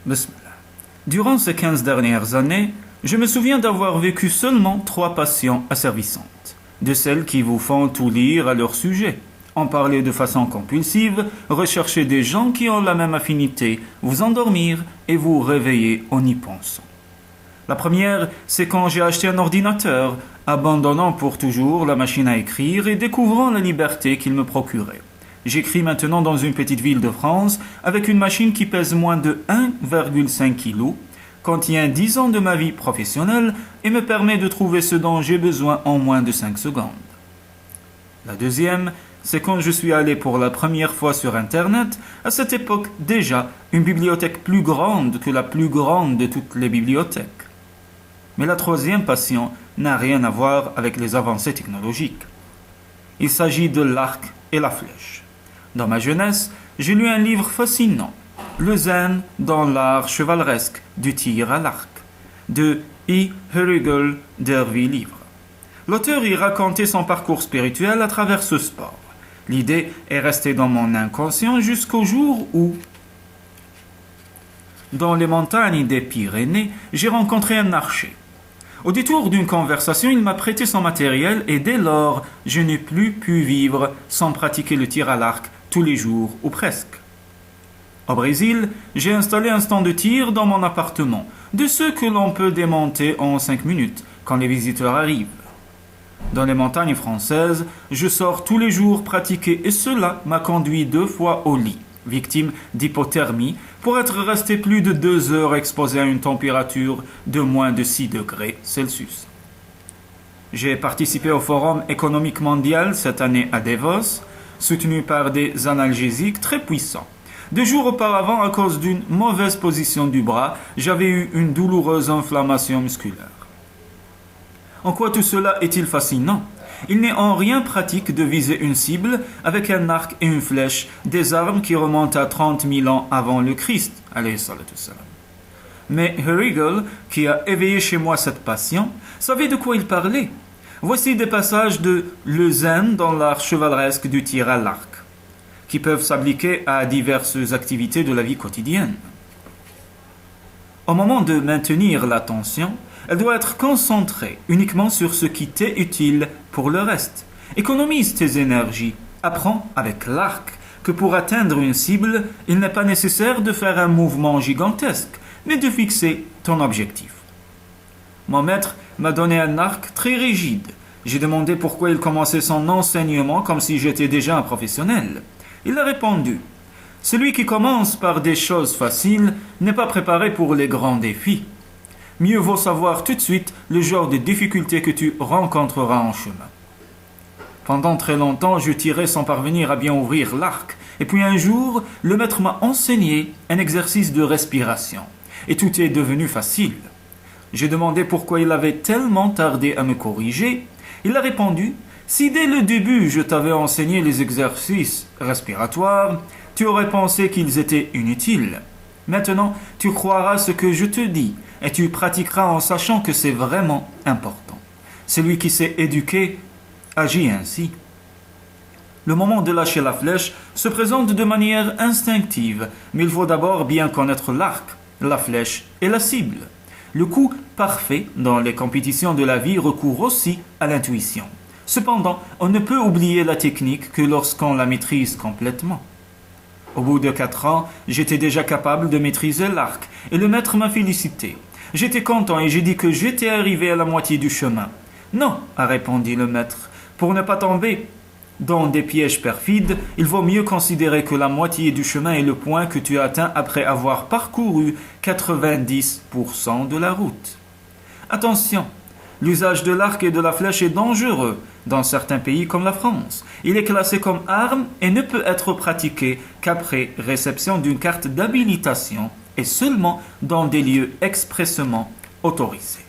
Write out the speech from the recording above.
Bismillah. Durant ces 15 dernières années, je me souviens d'avoir vécu seulement 3 passions asservissantes, de celles qui vous font tout lire à leur sujet, en parler de façon compulsive, rechercher des gens qui ont la même affinité, vous endormir et vous réveiller en y pensant. La première, c'est quand j'ai acheté un ordinateur, abandonnant pour toujours la machine à écrire et découvrant la liberté qu'il me procurait. J'écris maintenant dans une petite ville de France avec une machine qui pèse moins de 1,5 kg, contient 10 ans de ma vie professionnelle et me permet de trouver ce dont j'ai besoin en moins de 5 secondes. La deuxième, c'est quand je suis allé pour la première fois sur Internet, à cette époque déjà une bibliothèque plus grande que la plus grande de toutes les bibliothèques. Mais la troisième passion n'a rien à voir avec les avancées technologiques. Il s'agit de l'arc et la flèche. Dans ma jeunesse, j'ai lu un livre fascinant, Le Zen dans l'art chevaleresque du tir à l'arc, de E. Herigel d'Hervé Livre. L'auteur y racontait son parcours spirituel à travers ce sport. L'idée est restée dans mon inconscient jusqu'au jour où, dans les montagnes des Pyrénées, j'ai rencontré un archer. Au détour d'une conversation, il m'a prêté son matériel et dès lors, je n'ai plus pu vivre sans pratiquer le tir à l'arc tous les jours ou presque. Au Brésil, j'ai installé un stand de tir dans mon appartement, de ceux que l'on peut démonter en 5 minutes quand les visiteurs arrivent. Dans les montagnes françaises, je sors tous les jours pratiquer et cela m'a conduit 2 fois au lit, victime d'hypothermie, pour être resté plus de 2 heures exposé à une température de moins de 6 degrés Celsius. J'ai participé au Forum économique mondial cette année à Davos, soutenu par des analgésiques très puissants. 2 jours auparavant, à cause d'une mauvaise position du bras, j'avais eu une douloureuse inflammation musculaire. En quoi tout cela est-il fascinant? Il n'est en rien pratique de viser une cible avec un arc et une flèche, des armes qui remontent à 30 000 ans avant le Christ. Mais Herigel, qui a éveillé chez moi cette passion, savait de quoi il parlait. Voici des passages de Le Zen dans l'art chevaleresque du tir à l'arc, qui peuvent s'appliquer à diverses activités de la vie quotidienne. Au moment de maintenir l'attention, elle doit être concentrée uniquement sur ce qui t'est utile pour le reste. Économise tes énergies. Apprends avec l'arc que pour atteindre une cible, il n'est pas nécessaire de faire un mouvement gigantesque, mais de fixer ton objectif. Mon maître m'a donné un arc très rigide. J'ai demandé pourquoi il commençait son enseignement comme si j'étais déjà un professionnel. Il a répondu: celui qui commence par des choses faciles n'est pas préparé pour les grands défis. Mieux vaut savoir tout de suite le genre de difficultés que tu rencontreras en chemin. Pendant très longtemps, je tirais sans parvenir à bien ouvrir l'arc. Et puis un jour, le maître m'a enseigné un exercice de respiration. Et tout est devenu facile. J'ai demandé pourquoi il avait tellement tardé à me corriger. Il a répondu: si dès le début je t'avais enseigné les exercices respiratoires, tu aurais pensé qu'ils étaient inutiles. Maintenant, tu croiras ce que je te dis et tu pratiqueras en sachant que c'est vraiment important. Celui qui s'est éduqué agit ainsi. Le moment de lâcher la flèche se présente de manière instinctive, mais il faut d'abord bien connaître l'arc, la flèche et la cible. Le coup parfait dans les compétitions de la vie recourt aussi à l'intuition. Cependant, on ne peut oublier la technique que lorsqu'on la maîtrise complètement. Au bout de 4 ans, j'étais déjà capable de maîtriser l'arc et le maître m'a félicité. J'étais content et j'ai dit que j'étais arrivé à la moitié du chemin. Non, a répondu le maître, pour ne pas tomber dans des pièges perfides, il vaut mieux considérer que la moitié du chemin est le point que tu atteins après avoir parcouru 90% de la route. Attention, l'usage de l'arc et de la flèche est dangereux dans certains pays comme la France. Il est classé comme arme et ne peut être pratiqué qu'après réception d'une carte d'habilitation et seulement dans des lieux expressément autorisés.